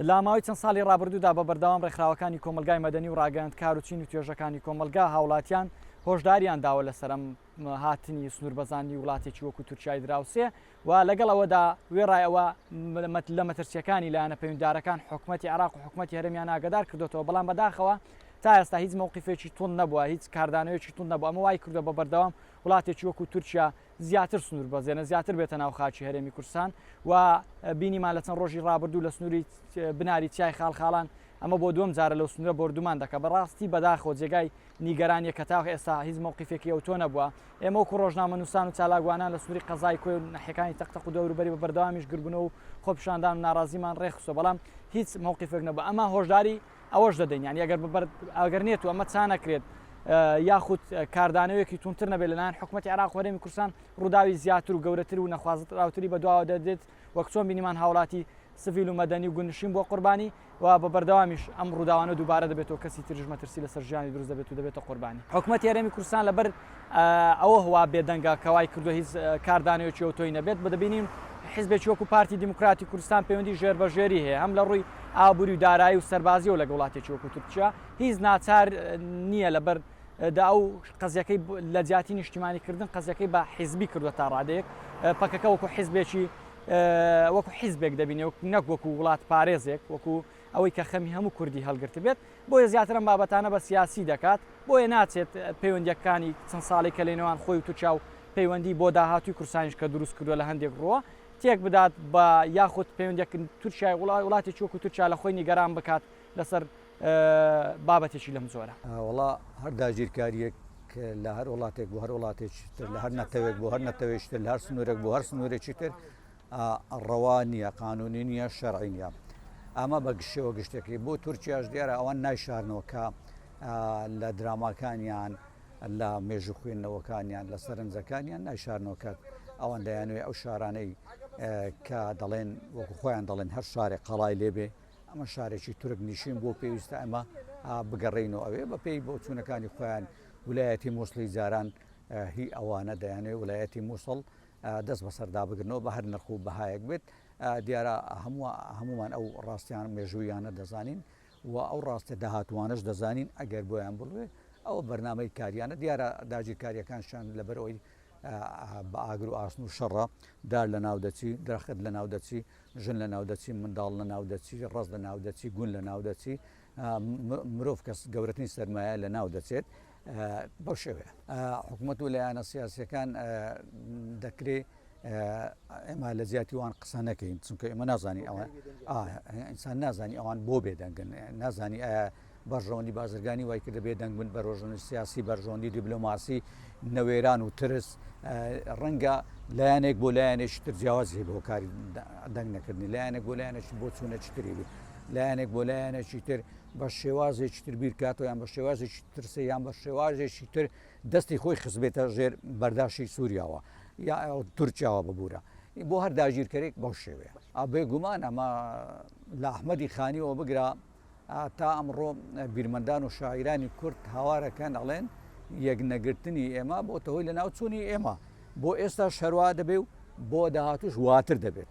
لە ماوەی چەند ساڵی ڕابردوودا بە بەردەوام ڕێکخراوەکانی کۆمەلگای مەدەنی و ڕاگەاندکار و چین و توێژەکانی کۆمەلگا هاوڵاتیان هۆشداریان داوە لە سەرم هاتنی سنووربەزانی وڵاتێکی وەکو تورکیای دراوسێ و لەگەڵ ئەوەدا وێڕایەوە لە مەترسیەکانی لایەنە پەیوەنددارەکان حکوومەتی عێراق و حکوومەتی هەرێمیان ئاگادار کردوێتەوە، بەڵام بەداخەوە تا ئێستا هیچ مووقیفێکی تون نەبووە، هیچ کاردانەوەیەکی تون نەبووە. ئەمە وای کردو بە بەردەوام وڵاتێکی وەکو تورکیا زیاتر سنوور بەزێنە، زیاتر بێتە ناو خاچی هەرێمی کوردستان و بینیمان لە چەند ڕۆژی ڕابردوو لە سنووری بناری چای خاڵخاڵان ئەمە بۆ دووەم جارە لەو سنوورە بردومان دەکە. بەڕاستی بەداخەوە جێگای نیگەرانیە کە تا ئێستا هیچ مووقیفێکی ئەو تۆ نەبووە. ئێمە وەکو ڕۆژنامەنووسان و چالاکوانان لە سنووری قەزای کۆی و ناحیەکانی تەختەق و دەوروبەری بە بەردەوامیش گربوونەوە و خۆپیشاندان و ناڕازیمان ڕێخستۆ، بەڵام هیچ مووقیفێک نەبووە. ئەمە هۆشداری ئەوەش دەدەین، یعنی ئەگەر نێت و ئەمە چا نەکرێت یاخود کاردانەوەیەکی تونتر نەبێت لەلایەن حکوومەتی عێراق و هەرێمی کوردستان ڕووداوی زیاتر و گەورەتر و نەخوازراوتری بەدواوە دەدێت، وەک چۆن بینیمان هاوڵاتی سڤیل و مەدەنی و گونشین بۆ قوربانی و بە بەردەوامیش ئەم ڕووداوانە دووبارە دەبێتەوە کەسی تریش مەترسی لەسەر ژیانی دروست دەبێت و دەبێتە قوربانی. حکوومەتی هەرێمی کوردستان لەبەر ئەوە هوا بێدەنگە کەوای کردو هیچ کاردانەوەیەکی ئەو تۆی نەبێت، دەبینیم حیزبێکی وەکو پارتی دیموکراتی کوردستان پەیوەندی ژێربەژێری هەیە هەم لە ڕووی ئابووری و دارایی و سەربازی و لەگە وڵاتێکی وەکو تورکیا هیچ ناچار نییە لەبەر دا ئەو قەزیەکەی لە جیاتی نیشتیمانیکردن قەزیەکەی بە حیزبی کردووە تا ڕادەیەک پەکەکە وەکو حیزبێکی وەکو حیزبێک دەبینێ نەک وەکو وڵات پارێزێک وەکو ئەوەی کە خەمی هەموو کوردی هەڵگرت بێت، بۆیە زیاتر ئەم بابەتانە بە سیاسی دەکات، بۆیە ناچێت پەیوەندیەکانی چەند ساڵی کە لێنەوەیان خۆی و تورکیا و پەیوەندی بۆ داهاتووی کوردستانیش کە دروست کردووە لە هەندێک ڕۆوە تێک بدات بە یاخود پەیوەندیەکردن تورکیای وڵاتێکی وەکو تورکیا لە خۆی نیگەران بکات لەسەر بابەتێکی لەم زۆرە. وڵا هەر داگیرکاریەک لە هەر وڵاتێک بۆ هەر وڵاتێکی تر لە هەر نەتەوێک بۆ هەر نەتەوێشتر لە هەر سنوورێک بۆ هەر سنوورێکی تر ڕەوا نییە، قانونی نییە، شەرعی نییە. ئەمە بە گشتەوە گشتێکی بۆ تورکیاش دیارە ئەوان نایشارنەوە کە لە دراماکانیان لە مێژوو خوێندنەوەکانیان لە سەرنجەکانیان نایشارنەوە کە ئەوان دەیانوێت ئەو شارانەی کە دەڵێن وەکو خۆیان دەڵێن هەر شارێک قەڵای لێبێ ئەمە شارێکی تورک نیشین بۆ پێویستە ئەمە بگەڕێینەوە ئەوێ بە پێی بۆ چوونەکانی خۆیان ویلایەتی مووسڵی جاران هی ئەوانە دەیانوێت ویلایەتی مووسڵ دەست بەسەردا بگرنەوە بە هەر نرخ و بەهایەک بێت. دیارە هەمومان ئەو ڕاستیان مێژوویانە دەزانین و ئەو ڕاستە داهاتوانش دەزانین ئەگەر بۆیان بڵێ ئەوە بەرنامەی کاریانە دیارە داگیرکاریەکانشان لەبەرەوەی بە ئاگر و ئاسن و شەڕە دار لە ناو دەچی، درەخت لە ناو دەچی، ژن لە ناو دەچی، منداڵ لە ناو دەچی، ڕز لە ناو دەچی، گون لە ناو دەچی، مرۆڤ کەس گەورەترین سەرمایە لە ناو دەچێت. بەو شێوەیە حکوومەت و لایەنە سیاسیەکان دەکرێت ئێمە لە زیاتی وان قسە نەکەین، چونکە ئێمە نازانی ئەوان ئینسان نازانی ئەوان بۆ بێدەنگن، نازانی ئایا بەڕۆنی بازرگانی وای کردە بێدەنگ بن بە ڕۆژنی سیاسی بەرژۆنی دیبلۆماسی نەوێران و ترس ڕەنگە لایەنێک بۆ لایەنێکی تر جیاوازی بۆ کاری دەنگ نەکردنی، لایەنێک بۆ لایەنێکی بۆ چوونەکی تری بێ، لایەنێک بۆ لایەنێکی تر بە شێوازێکی تر بیرکاتەوە یان بە شێوازێکی ترسە یان بە شێوازێکی تر دەستی خۆی خزبێتە ژێر بەرداشتی سووریاوە یا تورکیاوە ببوورە. بۆ هەر داگیرکەرێک بەو شێوەیە بێگومان ئەمە لە ئەحمەدی خانیەوە بگرا تا ئەمڕۆ بیرمەندان و شاعیرانی کورد هاوارەکان ئەڵێن یەک نەگرتنی ئێمە بۆ تەهۆی لە ناوچوونی ئێمە بۆ ئێستا شەروا دەبێ و بۆ داهاتوش واتر دەبێت.